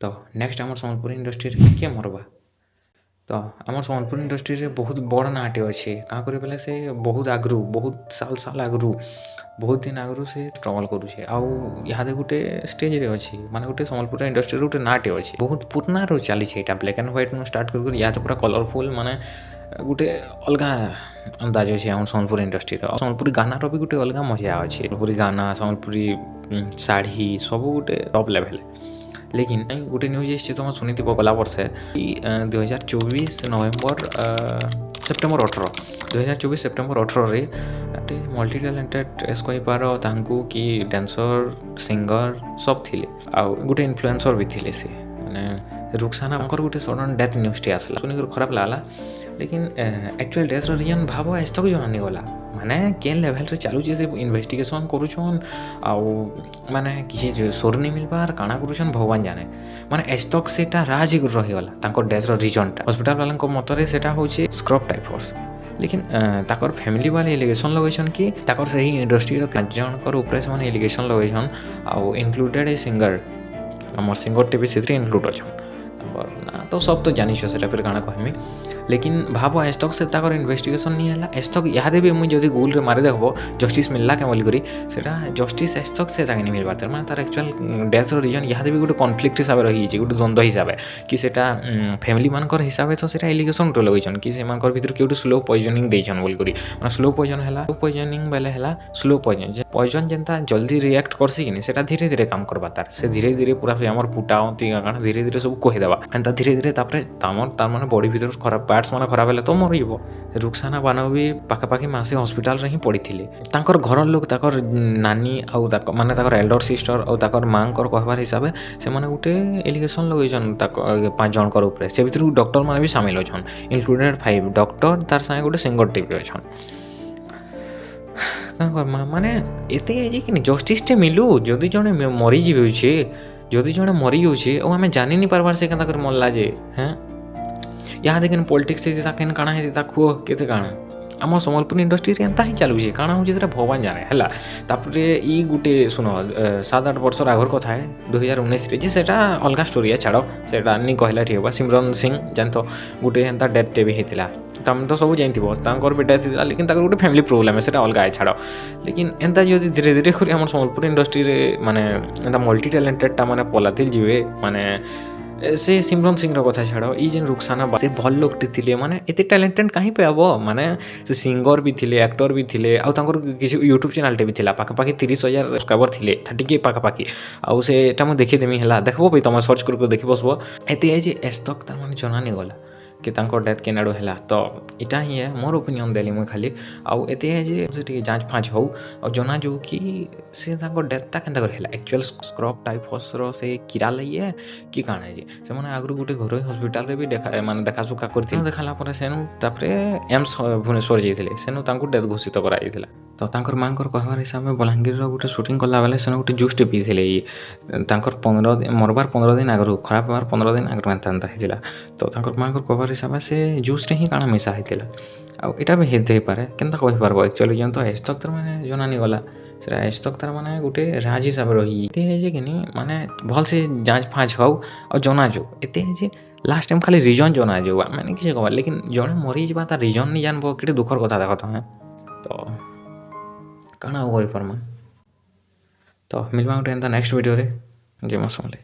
तो नेक्स्ट आम सम्बलपुर इंडस्ट्री किए मरवा तो आम सम्बलपुर इंडस्ट्री बहुत बड़ नाटे अच्छे क्या करे से बहुत आगु बहुत साल साल आगु बहुत दिन आगु से स्ट्रगल करुचे आदे गोटे स्टेज रे अच्छी माने गोटे सम्बलपुर इंडस्ट्री गोटे नाटे अच्छे बहुत पुराना रू चली ब्लैक एंड व्हाइट स्टार्ट कर पूरा कलरफुल माने गोटे अलग अंदाज अच्छे आम सम्बलपुर इंडस्ट्री सम्बलपुरी गाना भी गोटे अलग मजा अच्छे सम्बलपुरी गाना सम्बलपुरी शाढ़ी सब गोटे टॉप लेवल लेकिन गोटे न्यूज एस तुम शुणी गला वर्ष 2024 नवेम्बर सेप्टेम्बर 18 2024 सेप्टेम्बर 18 रे गोटे मल्टी टैलेंटेड एस कहीपार कि डांसर सिंगर सब थिले आउ गोटे इन्फ्लुएंसर भी थिले से माने रुखसाना गोटे सडन डेथ न्यूज टे आसला सुनिक खराब लागला लेकिन एक्चुअल डेथ रीजन भाव आज तक जना नहीं गला माने केन लेवल रे चलुचे से इन्वेस्टिगेशन करूछन आउ माने किसी सोर नहीं मिल पार काना करूछन भगवान जाने माने आज तक सेटा राज रही गला तांको डेथ रीजन टा हॉस्पिटल वाला को मतरे सेटा होचे स्क्रब टाइफस लेकिन ताकर फैमिली वाले एलिगेशन लगेछन कि ताकर सही इंडस्ट्री रो जनकर ऊपर से माने एलिगेशन लगेछन आउ इंक्लूडेड ए सिंगर हमर सिंगर टीवी से इंक्लूड अछन ना तो सब तो जानी से फिर काना कहमी लेकिन भाव आज तक से इन्वेस्टिगेशन नहीं है आज तक इहादे भी मुझे जब गूगल मारे देखो जस्टिस मिलला क्या बोलिक जस्टिस आज तक से नहीं मिल पार मैंने तार एक्चुअल डेथ रीजन इहादे भी गोटे कन्फ्लिक्ट हिसाब से रही गोटे द्वंद्व हिसाब से कि फैमिली मानकर हिसाब से तो सीटा एलिगेशन गोटे लगेन कि भर किए स्लो पॉइजनिंग देन बोलिक मैं स्लो पॉइजन है पॉइजनिंग बेले है स्लो पॉइजन पॉइजन जेनता जल्दी रिएक्ट करसी कि सेटा धीरे धीरे काम करवा तार से धीरे धीरे पूरा से आम फुटा काण धीरे धीरे सब कहीदेवा एंता धीरे धीरे तार माने बॉडी भीतर खराब पार्ट्स माने खराब है तो मर रुखसाना बानो भी पाखापाखि मासे हॉस्पिटल रे ही पड़ी तांकर घर लोग ताकर नानी आउ माने ताकर एल्डर सिस्टर आउ ताकर मां कर कहबार हिसाब से माने गोटे एलिगेशन लगेछन ताकर 5 जन कर ऊपर से भीतर डॉक्टर माने भी शामिल होछन इंक्लूडेड 5 डॉक्टर तार संगे गोटे सिंगर टीवी होछन माने एते है कि जस्टिस टे मिलू जदि जने मरी जीवे जदि जने मरी जाऊे और आम जानी नहीं पार्बार से केनता कर मरला जे हैं यहाँ देखिन पॉलिटिक्स केन काଣା है खुह केते काଣା आम सम्बलपुर इंडस्ट्री रे एंता ही चलुचे काଣା होचे सेटा भगवान जाने है तापर ई गुटे सुनो 7-8 वर्ष आगर कथा है 2019 रे जे सेटा अलग स्टोरी है छाड़ सेटा नहीं कहला ठीक बा सिमरन सिंह जानतो गुटे एंता डेथ टे भी हेतिला तम तो सब जानथिबो तांकर बेटा हेतिला लेकिन ताकर गुटे फैमिली प्रॉब्लम है सेटा अलग है छाड़ लेकिन एंता जदि धीरे धीरे करी आम सम्बलपुर इंडस्ट्री रे माने एंता मल्टी टैलेंटेड टा माने पलाथिल जीवे माने से सिमरन सिंह कथा छाड़ ई जेन रुखसाना से भल लोकटे थिले माने एते टैलेंटेड कहीं पे आबो माने से सिंगर भी थिले एक्टर भी थिले आ तांकर किसी यूट्यूब चैनल टे भी थिला पाखापाखि 30,000 सब्सक्राइबर थिले 30K पाखापाखि आउ से एटा मु देखि देमी हला देखबो भी तुम सर्च करके देखि बसबो एते है जे एस तक तार माने जना नहीं गला कि तांकर डेथ केनाडो है तो इटा ही है मोर ओपिनियन देली मुझे खाली आउ एते है जे से जांच फाँच हो और जना जो कि से तांकर डेथटा केनता कर हैला एक्चुअल स्क्रब टाइफस रो से कीड़ा लइए कि काଣା जे से माने आगु गोटे घर हॉस्पिटल रे भी देखा माने देखा सुखा करथि देखाला पर सेनु तापरे एम्स भुवनेश्वर जाइथिले सेनु तांको डेथ घोषित करा जाइथिला तो तांकर मां कर कहबार हिसाब में बलांगीर रो गोटे शूटिंग कला बेले सेनु गोटे जूस टे पीथिले तांकर 15 दिन मरबार 15 दिन आगु खराब बार 15 दिन आगु एंता हेतिला तो तांकर मां कर कहबार हिसाब से जूस रे ही काଣା मिसा हेतिला आ एटा भी हेते पारे केनता कहि पारबो एक्चुअली जन तो आज तक तर माने जना नहीं गला से आज तक तार माने गोटे राज हिसाब रही एते है जे कि माने भल से जांच फाँच हो और जना जो एते है जे लास्ट टाइम खाली रीजन जना जो मैंने किसी कहबा लेकिन जने मरी जबा तार रीजन नहीं जानबो केटे दुखर कथा देखत है तो काଣା हो पारमा तो मिलवा गोटे एंता नेक्स्ट वीडियो रे जय मां समले।